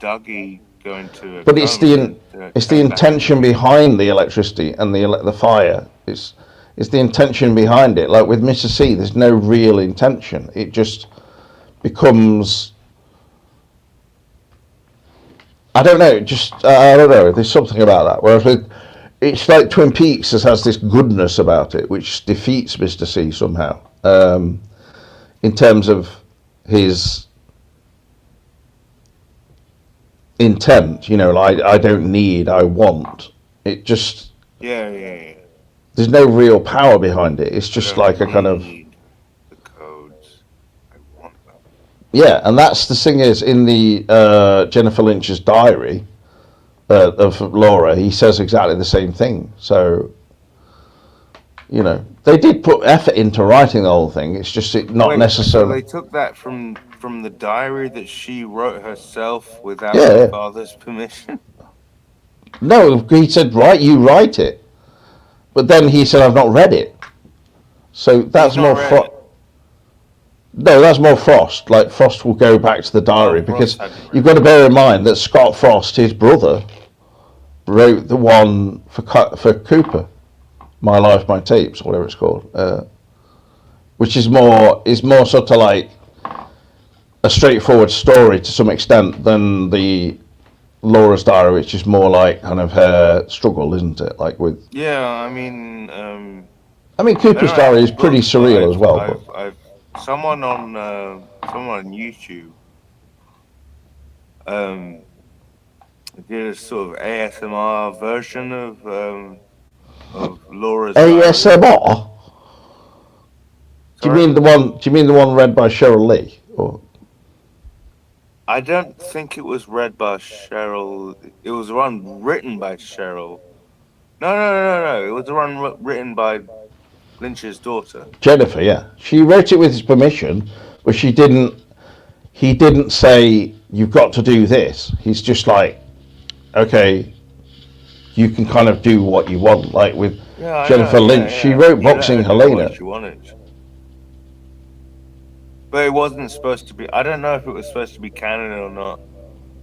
Dougie go into a but it's the intention behind the electricity and the fire. It's the intention behind it. Like with Mr. C, there's no real intention. It just becomes. I don't know. I don't know. There's something about that. Whereas with, it's like Twin Peaks has this goodness about it, which defeats Mr. C somehow. In terms of his intent, you know, like I don't need, I want. It just there's no real power behind it. It's just like a kind of the codes. I want them. Yeah, and that's the thing is in the Jennifer Lynch's diary of Laura, he says exactly the same thing. So, you know, they did put effort into writing the whole thing. It's just not necessarily. So they took that from the diary that she wrote herself without her father's permission. No, he said, "Right, you write it," but then he said, "I've not read it." So that's more Frost. No, that's more Frost. Like Frost will go back to the diary because you've got to bear in mind that Scott Frost, his brother, wrote the one for Cooper, My Life, My Tapes, or whatever it's called, which is more sort of like a straightforward story to some extent than the Laura's diary, which is more like kind of her struggle, isn't it? Like with I mean Cooper's diary is pretty surreal as well. Someone on YouTube did a sort of ASMR version of Laura's ASMR. Diary. Do you mean the one read by Cheryl Lee? Or? I don't think it was read by Cheryl. It was one written by Cheryl. No. It was the one written by Lynch's daughter. Jennifer, yeah. She wrote it with his permission, but he didn't say, you've got to do this. He's just like, okay, you can kind of do what you want. Like with Jennifer Lynch, she wrote Boxing Helena. What she wanted. But it wasn't supposed to be. I don't know if it was supposed to be canon or not.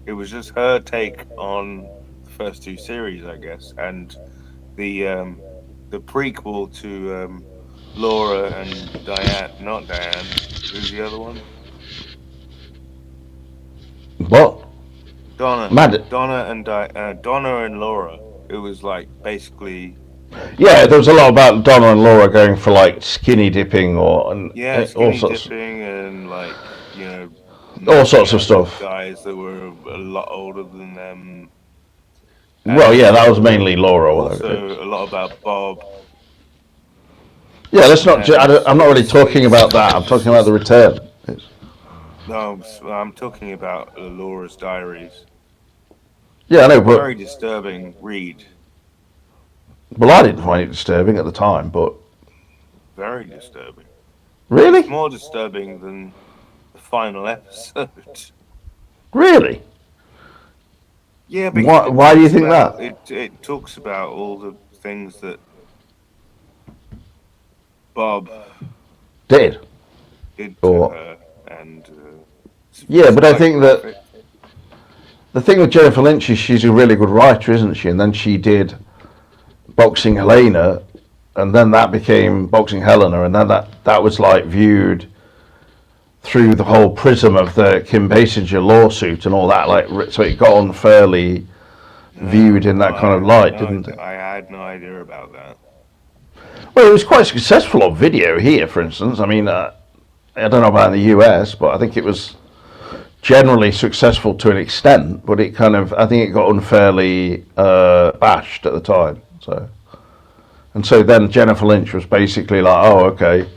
It was just her take on the first two series, I guess, and the prequel to Laura and Diane. Not Diane. Who's the other one? What? Donna. Donna and Laura. It was like basically. Yeah, there was a lot about Donna and Laura going for like skinny dipping skinny dipping and like, you know, all sorts of stuff. Guys that were a lot older than them. Well, yeah, that was mainly Laura. Also, a lot about Bob. Yeah, let's not. I'm not really talking about that. I'm talking about the return. No, I'm talking about Laura's diaries. Yeah, I know, but very disturbing read. Well, I didn't find it disturbing at the time, but very disturbing. Really? It's more disturbing than the final episode. Really? Yeah, because why do you think that? It talks about all the things that Bob did to her, and yeah, but I think that the thing with Jennifer Lynch is she's a really good writer, isn't she? And then she did Boxing Helena, and then that became Boxing Helena, and then that was like viewed through the whole prism of the Kim Basinger lawsuit and all that, like, so it got unfairly viewed in that kind of light, didn't it? I had no idea about that. Well, it was quite successful on video here, for instance. I mean, I don't know about in the US, but I think it was generally successful to an extent, but it kind of, I think it got unfairly bashed at the time. So then Jennifer Lynch was basically like, oh, okay,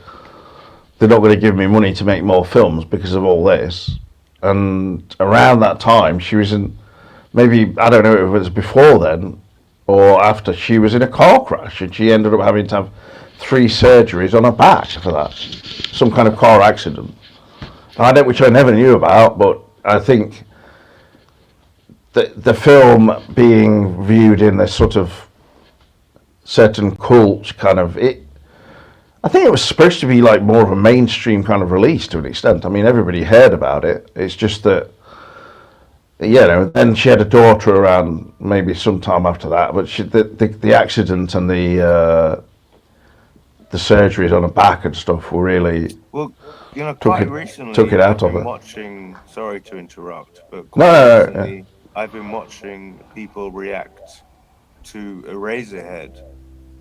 they're not going to give me money to make more films because of all this. And around that time, she was in, maybe, I don't know if it was before then or after, she was in a car crash, and she ended up having to have 3 surgeries on her back for that. Some kind of car accident. Which I never knew about, but I think the film being viewed in this sort of certain cult kind of, I think it was supposed to be like more of a mainstream kind of release to an extent. I mean, everybody heard about it. It's just that, then she had a daughter around maybe sometime after that, but the accident and the surgeries on her back and stuff were really... Well, quite recently, took it out of her. Watching, sorry to interrupt, but recently, I've been watching people react to Eraserhead,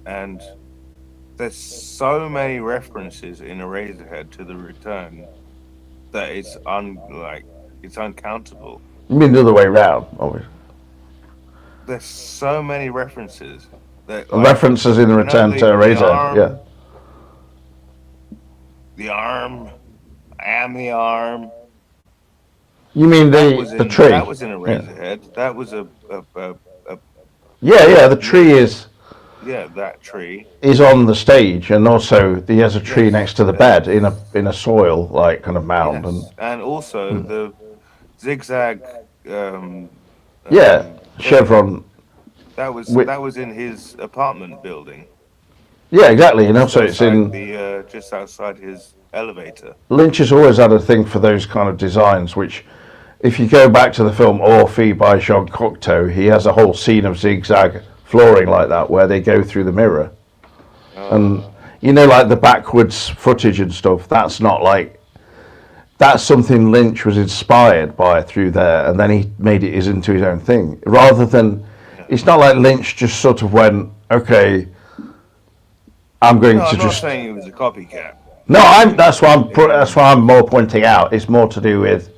and there's so many references in Eraserhead to The Return that it's uncountable. You mean the other way around, obviously. There's so many references. References in The Return to Eraserhead, yeah. The arm, I am the arm. You mean the tree? That was in Eraserhead. Yeah. That was a Yeah, the tree is... Yeah, that tree is on the stage, and also he has a tree next to the bed in a soil like kind of mound, and also the zigzag. Chevron. That was in his apartment building. Yeah, exactly, and also it's in the just outside his elevator. Lynch has always had a thing for those kind of designs, which, if you go back to the film Orphy by Jean Cocteau, he has a whole scene of zigzag flooring like that where they go through the mirror. And like the backwards footage and stuff, that's something Lynch was inspired by through there, and then he made it into his own thing, rather than it's not like Lynch just sort of went, okay, I'm not saying he was a copycat. No, that's why I'm more pointing out. It's more to do with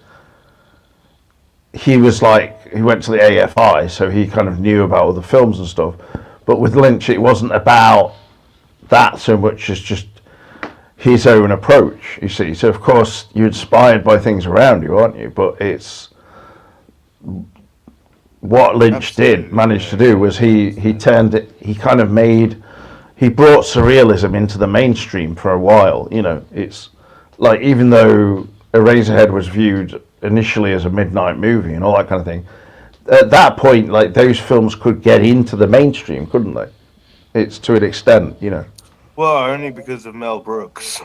he went to the AFI, so he kind of knew about all the films and stuff. But with Lynch, it wasn't about that so much as just his own approach, you see. So, of course, you're inspired by things around you, aren't you? But it's... What Lynch managed to do was he turned it... He kind of made... He brought surrealism into the mainstream for a while, It's like, even though Eraserhead was viewed initially as a midnight movie and all that kind of thing, at that point, like, those films could get into the mainstream, couldn't they? It's to an extent, Well, only because of Mel Brooks.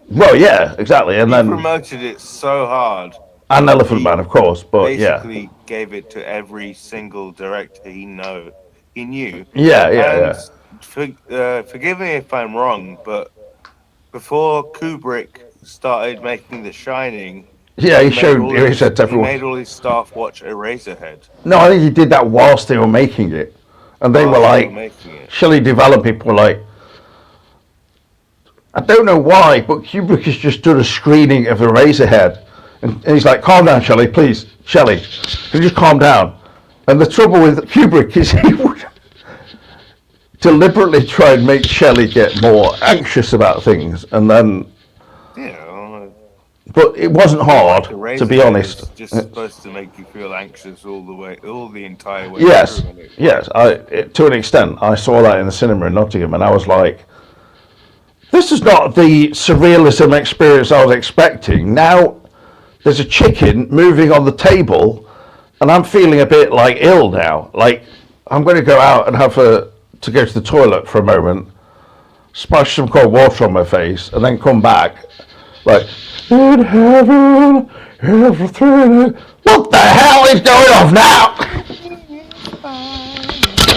Well, yeah, exactly, and then promoted it so hard. And Elephant Man, of course, but basically gave it to every single director he knew. Yeah. Forgive me if I'm wrong, but before Kubrick started making The Shining, he made all his staff watch Eraserhead. No, I think he did that whilst they were making it, and they were like, Shelley developing people were like, I don't know why, but Kubrick has just done a screening of Eraserhead, and he's like, calm down, Shelley, please, Shelley, can you just calm down? And the trouble with Kubrick is he would deliberately try and make Shelley get more anxious about things, and then... But it wasn't hard, to be honest. It's just supposed to make you feel anxious all the entire way. Yes. To an extent. I saw that in the cinema in Nottingham, and I was like, this is not the surrealism experience I was expecting. Now, there's a chicken moving on the table, and I'm feeling a bit like ill now. Like, I'm going to go out and to go to the toilet for a moment, splash some cold water on my face, and then come back, like, in heaven, What the hell is going off now?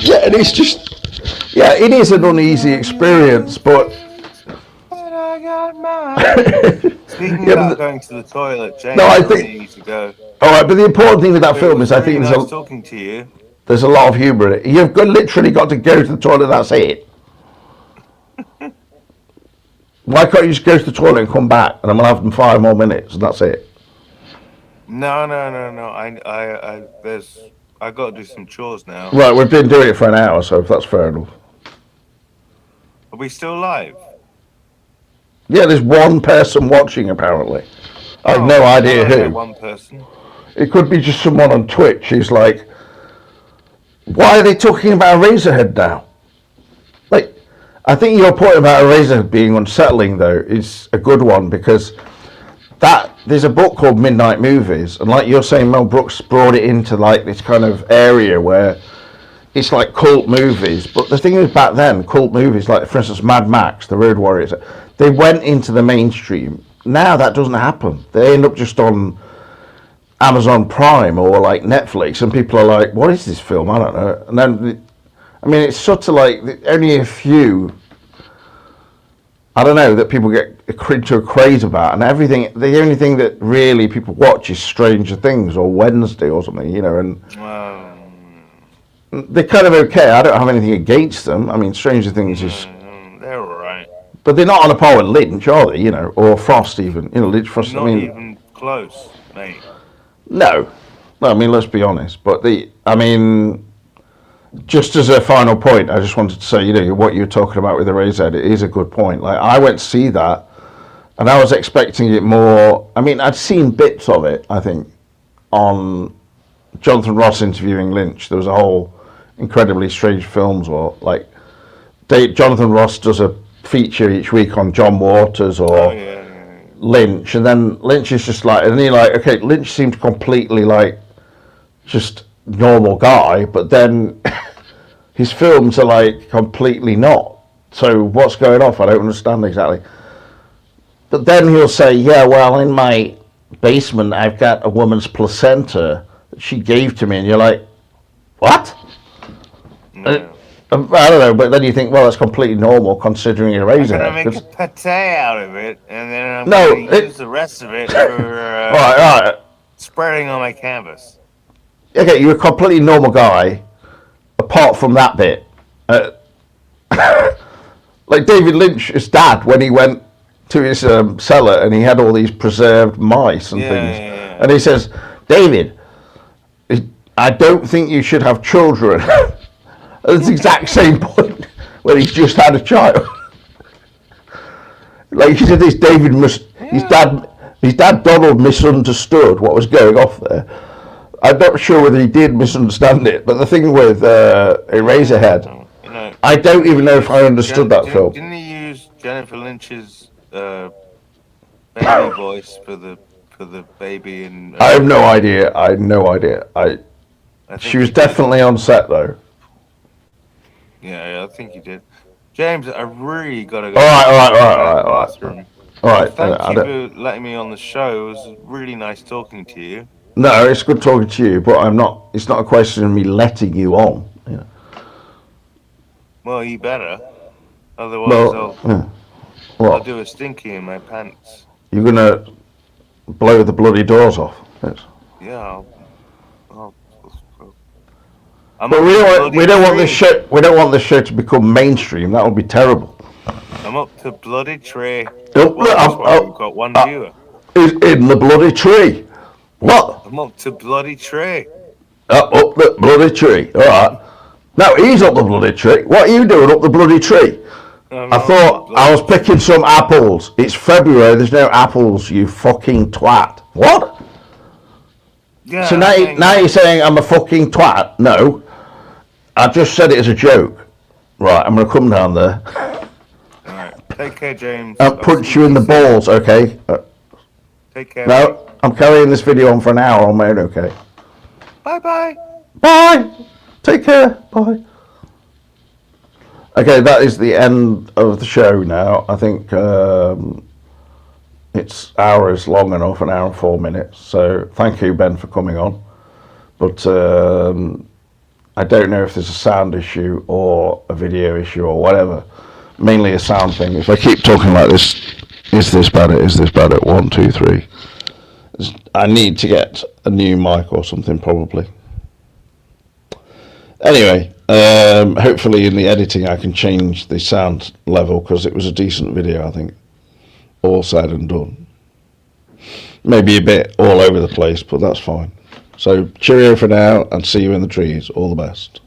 Yeah, and it's just, yeah, it is an uneasy experience, but. Speaking Yeah, about going to the toilet, James, No, I I think- really need to go. All right, but the important thing with that film is I Really think nice talking to you. there's a lot of humour in it. You've literally got to go to the toilet. That's it. Why can't you just go to the toilet and come back, and I'm gonna have them 5 more minutes, and that's it? No. I got to do some chores now. Right, we've been doing it for an hour, so that's fair enough. Are we still live? Yeah, there's one person watching apparently. I have no Oh, idea I know who. one person. It could be just someone on Twitch who's like, why are they talking about Eraserhead now? Like, I think your point about Eraserhead being unsettling, though, is a good one, because there's a book called Midnight Movies, and like you're saying, Mel Brooks brought it into like this kind of area where it's like cult movies. But the thing is, back then, cult movies, like for instance Mad Max, The Road Warriors, they went into the mainstream. Now that doesn't happen. They end up just on Amazon Prime or like Netflix, and people are like, what is this film? I don't know. And then, I mean, it's sort of like only a few, I don't know, that people get into a craze about, and everything. The only thing that really people watch is Stranger Things or Wednesday or something, you know, and they're kind of okay. I don't have anything against them. I mean, Stranger Things is, they're all right. but they're not on a par with Lynch, are they? You know, or Frost even. You know, Lynch, Frost. Not I mean, even close, mate. no. I mean, let's be honest. But just as a final point, I just wanted to say, you know, what you're talking about with Eraserhead, it is a good point. Like, I went to see that, and I was expecting it more. I mean, I'd seen bits of it, I think, on Jonathan Ross interviewing Lynch. There was a whole Incredibly Strange Films, or like, Jonathan Ross does a feature each week on John Waters or Lynch, and then Lynch is just like, and you're like, okay, Lynch seemed completely like just normal guy, but then his films are like completely not. So what's going off? I don't understand exactly. But then he'll say, yeah, well, in my basement I've got a woman's placenta that she gave to me, and you're like, what? No. I don't know, but then you think, well, that's completely normal considering I'm gonna Eraserhead. make a pate out of it, and then I'm No, gonna use the rest of it for all right. spreading on my canvas. Okay, you're a completely normal guy, apart from that bit. Like David Lynch's dad, when he went to his cellar and he had all these preserved mice and things, and he says, David, I don't think you should have children. That's the exact same point when he's just had a child. Like he said, his dad Donald misunderstood what was going off there. I'm not sure whether he did misunderstand it, but the thing with Eraserhead, You know, I don't even know if I understood that film. Didn't he use Jennifer Lynch's baby voice for the baby? And I have no idea. I had no idea. I think She was he did. definitely on set though. Yeah, I think he did. James, I really gotta go. All right. Bathroom. All right. Thank I you don't- for letting me on the show. It was really nice talking to you. No, it's good talking to you, but I'm not. It's not a question of me letting you on. You know. Well, you better. Otherwise, Well, yeah. I'll What? do a stinky in my pants. You're gonna blow the bloody doors off. Yes. Yeah. I'm But up we to don't. bloody We don't want tree. this show. We don't want this show to become mainstream. That would be terrible. I'm up to bloody tree. Don't- Well, that's why I'm- we've got one uh, viewer. Is in the bloody tree. What? I'm up to bloody tree. Up the bloody tree. All right. No, he's up the bloody tree. What are you doing up the bloody tree? I thought I was picking some apples. It's February. There's no apples. You fucking twat. What? Yeah, So now you're saying I'm a fucking twat? No. I just said it as a joke. Right. I'm gonna come down there Alright. Take care, James. and punch you in the balls. Okay. Take care. No. I'm carrying this video on for an hour on my own. Okay. Bye bye. Bye. Take care. Bye. Okay, that is the end of the show now. I think its hour is long enough, an hour and 4 minutes. So thank you, Ben, for coming on. But I don't know if there's a sound issue or a video issue or whatever. Mainly a sound thing. If I keep talking like this, is this better? Is this better? 1, 2, 3. I need to get a new mic or something probably. Anyway, hopefully in the editing I can change the sound level, because it was a decent video, I think. All said and done. Maybe a bit all over the place, but that's fine. So cheerio for now, and see you in the trees. All the best.